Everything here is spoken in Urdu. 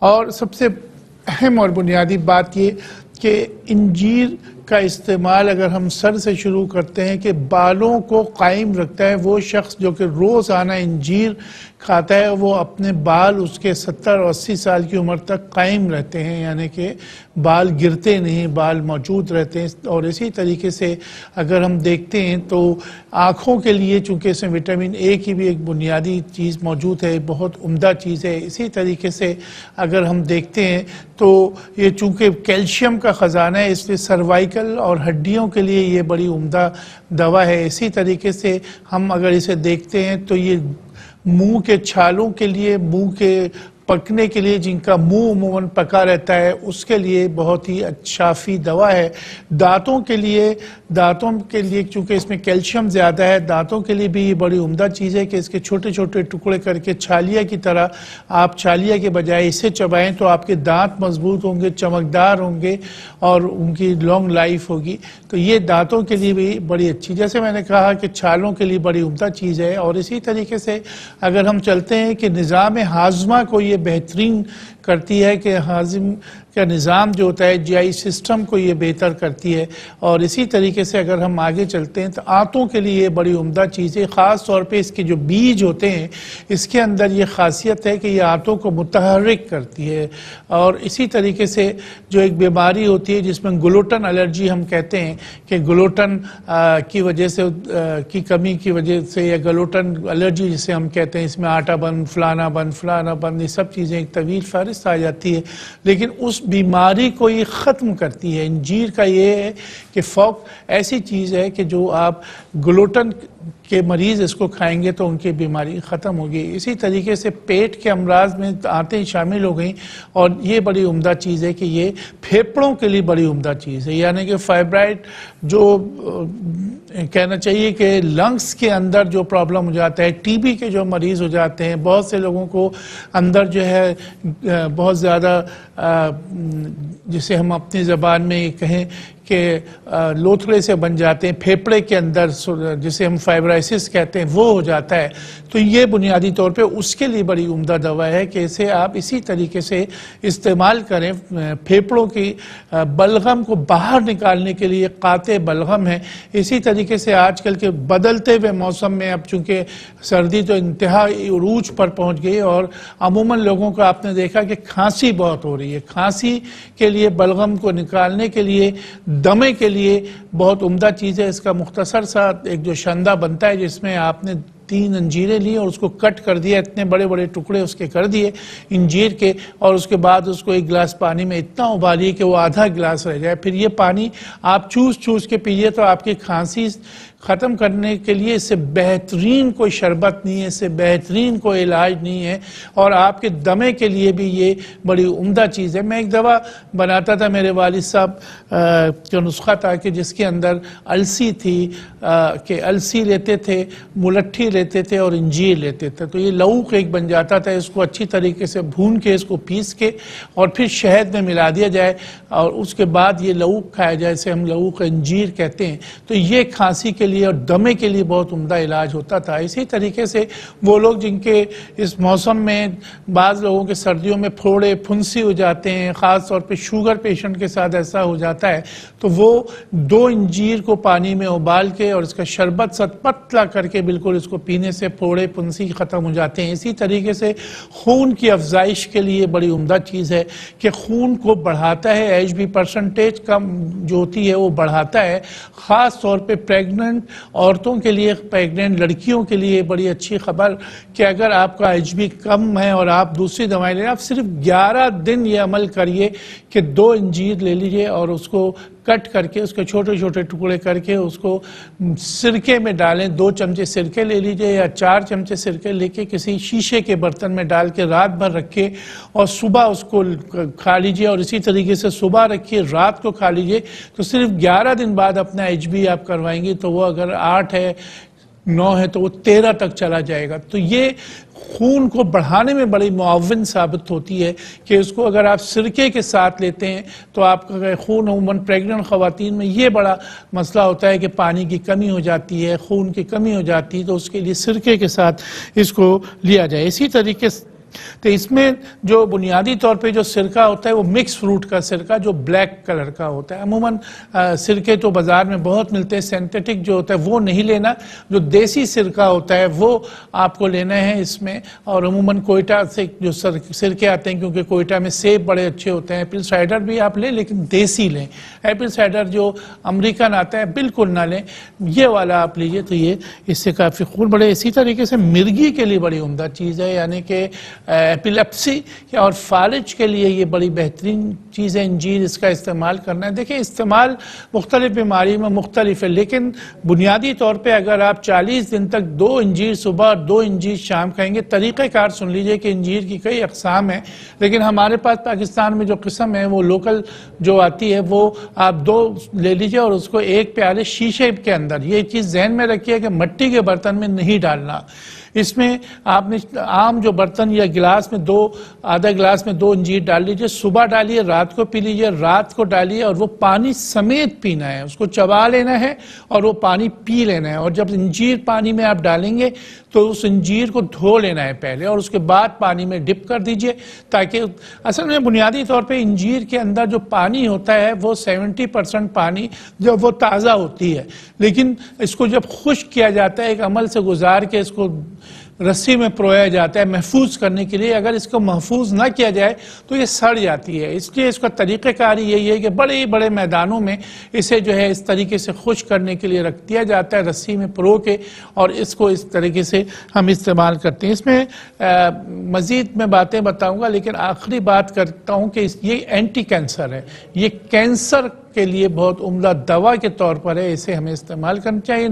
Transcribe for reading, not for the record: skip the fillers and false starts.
اور سب سے اہم اور بنیادی بات یہ کہ انجیر کا استعمال اگر ہم سر سے شروع کرتے ہیں کہ بالوں کو قائم رکھتا ہے. وہ شخص جو کہ روزانہ انجیر کھاتا ہے وہ اپنے بال اس کے 70 اور 80 سال کی عمر تک قائم رہتے ہیں, یعنی کہ بال گرتے نہیں, بال موجود رہتے ہیں. اور اسی طریقے سے اگر ہم دیکھتے ہیں تو آنکھوں کے لیے چونکہ اس میں وٹامن اے کی بھی ایک بنیادی چیز موجود ہے, بہت عمدہ چیز ہے. اسی طریقے سے اگر ہم دیکھتے ہیں تو یہ چونکہ کیلشیم کا خزانہ ہے اس لیے سروائیکل اور ہڈیوں کے لیے یہ بڑی عمدہ دوا ہے. اسی طریقے سے ہم اگر اسے دیکھتے ہیں تو یہ منہ کے چھالوں کے لیے, منہ کے پکنے کے لیے, جن کا منہ عموماً پکا رہتا ہے اس کے لیے بہت ہی شافی دوا ہے. دانتوں کے لیے چونکہ اس میں کیلشیم زیادہ ہے, دانتوں کے لیے بھی یہ بڑی عمدہ چیز ہے کہ اس کے چھوٹے چھوٹے ٹکڑے کر کے چھالیا کی طرح آپ چھالیا کے بجائے اسے چبائیں تو آپ کے دانت مضبوط ہوں گے, چمکدار ہوں گے اور ان کی لانگ لائف ہوگی. تو یہ دانتوں کے لیے بھی بڑی اچھی, جیسے میں نے کہا کہ چھالوں کے لیے بڑی عمدہ چیز ہے. اور اسی طریقے سے اگر ہم چلتے ہیں کہ نظام ہاضمہ کو یہ بہترین کرتی ہے کہ ہاضم کا نظام جو ہوتا ہے جی آئی سسٹم کو یہ بہتر کرتی ہے. اور اسی طریقے سے اگر ہم آگے چلتے ہیں تو آنتوں کے لیے یہ بڑی عمدہ چیز ہے, خاص طور پہ اس کے جو بیج ہوتے ہیں اس کے اندر یہ خاصیت ہے کہ یہ آنتوں کو متحرک کرتی ہے. اور اسی طریقے سے جو ایک بیماری ہوتی ہے جس میں گلوٹن الرجی ہم کہتے ہیں کہ گلوٹن کی وجہ سے کی کمی کی وجہ سے یا گلوٹن الرجی جسے ہم کہتے ہیں, اس میں آٹا بند, فلانا بند, یہ سب چیزیں ایک طویل فہرست آ جاتی ہے, لیکن اس بیماری کو یہ ختم کرتی ہے. انجیر کا یہ ہے کہ فوق ایسی چیز ہے کہ جو آپ گلوٹن کے مریض اس کو کھائیں گے تو ان کی بیماری ختم ہوگی. اسی طریقے سے پیٹ کے امراض میں آتے شامل ہو گئیں اور یہ بڑی عمدہ چیز ہے کہ یہ پھیپڑوں کے لیے بڑی عمدہ چیز ہے, یعنی کہ فائبرائڈ جو کہنا چاہیے کہ لنگس کے اندر جو پرابلم ہو جاتا ہے, ٹی بی کے جو مریض ہو جاتے ہیں, بہت سے لوگوں کو اندر جو ہے بہت زیادہ جسے ہم اپنی زبان میں کہیں کہ لوتھڑے سے بن جاتے ہیں پھیپڑے کے اندر, جسے ہم فائبرائسس کہتے ہیں, وہ ہو جاتا ہے. تو یہ بنیادی طور پہ اس کے لیے بڑی عمدہ دوا ہے کہ اسے آپ اسی طریقے سے استعمال کریں. پھیپڑوں کی بلغم کو باہر نکالنے کے لیے قاطع بلغم ہے. اسی طریقے سے آج کل کے بدلتے ہوئے موسم میں اب چونکہ سردی تو انتہائی عروج پر پہنچ گئی اور عموماً لوگوں کو آپ نے دیکھا کہ کھانسی بہت ہو رہی ہے. کھانسی کے لیے بلغم کو نکالنے کے لیے, دمے کے لیے بہت عمدہ چیز ہے. اس کا مختصر سا ایک جو شندہ بنتا ہے جس میں آپ نے 3 انجیریں لی اور اس کو کٹ کر دیا, اتنے بڑے بڑے ٹکڑے اس کے کر دیے انجیر کے, اور اس کے بعد اس کو 1 گلاس پانی میں اتنا ابالیے کہ وہ آدھا گلاس رہ جائے. پھر یہ پانی آپ چوس کے پیئے تو آپ کی کھانسی ختم کرنے کے لیے اس سے بہترین کوئی شربت نہیں ہے, اس سے بہترین کوئی علاج نہیں ہے. اور آپ کے دمے کے لیے بھی یہ بڑی عمدہ چیز ہے. میں ایک دوا بناتا تھا, میرے والد صاحب کا نسخہ تھا کہ جس کے اندر السی تھی کہ السی لیتے تھے, ملٹھی لیتے تھے اور انجیر لیتے تھے, تو یہ لعوق ایک بن جاتا تھا. اس کو اچھی طریقے سے بھون کے, اس کو پیس کے اور پھر شہد میں ملا دیا جائے اور اس کے بعد یہ لعوق کھایا جائے, اسے ہم لعوق انجیر کہتے ہیں. تو یہ کھانسی کے لیے اور دمے کے لیے بہت عمدہ علاج ہوتا تھا. اسی طریقے سے وہ لوگ جن کے اس موسم میں بعض لوگوں کے سردیوں میں پھوڑے پھنسی ہو جاتے ہیں, خاص طور پہ شوگر پیشنٹ کے ساتھ ایسا ہو جاتا ہے, تو وہ 2 انجیر کو پانی میں ابال کے اور اس کا شربت ست پتلا کر کے بالکل اس کو پینے سے پھوڑے پھنسی ختم ہو جاتے ہیں. اسی طریقے سے خون کی افزائش کے لیے بڑی عمدہ چیز ہے کہ خون کو بڑھاتا ہے, ایچ بی پرسنٹیج کم جو ہوتی ہے وہ بڑھاتا ہے. خاص طور پہ پریگننٹ عورتوں کے لیے, پریگننٹ لڑکیوں کے لیے بڑی اچھی خبر کہ اگر آپ کا ایچ بی کم ہے اور آپ دوسری دوائیں لیں, آپ صرف 11 دن یہ عمل کریے کہ 2 انجیر لے لیجئے اور اس کو کٹ کر کے, اس کے چھوٹے چھوٹے ٹکڑے کر کے اس کو سرکے میں ڈالیں. 2 چمچے سرکے لے لیجئے یا 4 چمچے سرکے لے کے کسی شیشے کے برتن میں ڈال کے رات بھر رکھے اور صبح اس کو کھا لیجئے, اور اسی طریقے سے صبح رکھیے, رات کو کھا لیجئے. تو صرف 11 دن بعد اپنا ایچ بی آپ کروائیں گے تو وہ اگر 8 ہے 9 ہے تو وہ 13 تک چلا جائے گا. تو یہ خون کو بڑھانے میں بڑی معاون ثابت ہوتی ہے کہ اس کو اگر آپ سرکے کے ساتھ لیتے ہیں تو آپ کا خون, عموماً پریگننٹ خواتین میں یہ بڑا مسئلہ ہوتا ہے کہ پانی کی کمی ہو جاتی ہے, خون کی کمی ہو جاتی ہے, تو اس کے لیے سرکے کے ساتھ اس کو لیا جائے. اسی طریقے تو اس میں جو بنیادی طور پہ جو سرکہ ہوتا ہے وہ مکس فروٹ کا سرکہ جو بلیک کلر کا ہوتا ہے. عموماً سرکے تو بازار میں بہت ملتے ہیں, سینتھیٹک جو ہوتا ہے وہ نہیں لینا, جو دیسی سرکہ ہوتا ہے وہ آپ کو لینا ہے اس میں. اور عموماً کوئٹہ سے جو سرکے آتے ہیں, کیونکہ کوئٹہ میں سیب بڑے اچھے ہوتے ہیں. ایپل سائڈر بھی آپ لیں لیکن دیسی لیں. ایپل سائڈر جو امریکن آتا ہے بالکل نہ لیں, یہ والا آپ لیجئے تو یہ اس سے کافی خون بڑھے. اسی طریقے سے مرگی کے لیے بڑی عمدہ چیز ہے, یعنی کہ ایپیلیپسی اور فالج کے لیے یہ بڑی بہترین چیز ہے انجیر, اس کا استعمال کرنا ہے. دیکھیں استعمال مختلف بیماری میں مختلف ہے, لیکن بنیادی طور پہ اگر آپ 40 دن تک 2 انجیر صبح اور 2 انجیر شام کھائیں گے, طریقہ کار سن لیجئے کہ انجیر کی کئی اقسام ہیں, لیکن ہمارے پاس پاکستان میں جو قسم ہے وہ لوکل جو آتی ہے وہ آپ 2 لے لیجئے اور اس کو 1 پیالے شیشے کے اندر, یہ چیز ذہن میں رکھیے کہ مٹی کے برتن میں نہیں ڈالنا. اس میں آپ نے عام جو برتن یا گلاس میں آدھا گلاس میں 2 انجیر ڈال لیجئے, صبح ڈالیے, رات کو پی لیجئے, رات کو ڈالیے اور وہ پانی سمیت پینا ہے, اس کو چبا لینا ہے اور وہ پانی پی لینا ہے. اور جب انجیر پانی میں آپ ڈالیں گے تو اس انجیر کو دھو لینا ہے پہلے اور اس کے بعد پانی میں ڈپ کر دیجئے, تاکہ اصل میں بنیادی طور پہ انجیر کے اندر جو پانی ہوتا ہے وہ 70% پانی جب وہ تازہ ہوتی ہے, لیکن اس کو جب خشک کیا جاتا ہے ایک عمل سے گزار کے اس کو رسی میں پرویا جاتا ہے محفوظ کرنے کے لیے, اگر اس کو محفوظ نہ کیا جائے تو یہ سڑ جاتی ہے. اس لیے اس کا طریقہ کار یہی ہے کہ بڑے بڑے میدانوں میں اسے جو ہے اس طریقے سے خشک کرنے کے لیے رکھ دیا جاتا ہے رسی میں پرو کے, اور اس کو اس طریقے سے ہم استعمال کرتے ہیں. اس میں مزید میں باتیں بتاؤں گا, لیکن آخری بات کرتا ہوں کہ یہ اینٹی کینسر ہے, یہ کینسر کے لیے بہت عمدہ دوا کے طور پر ہے, اسے ہمیں استعمال کرنا چاہیے.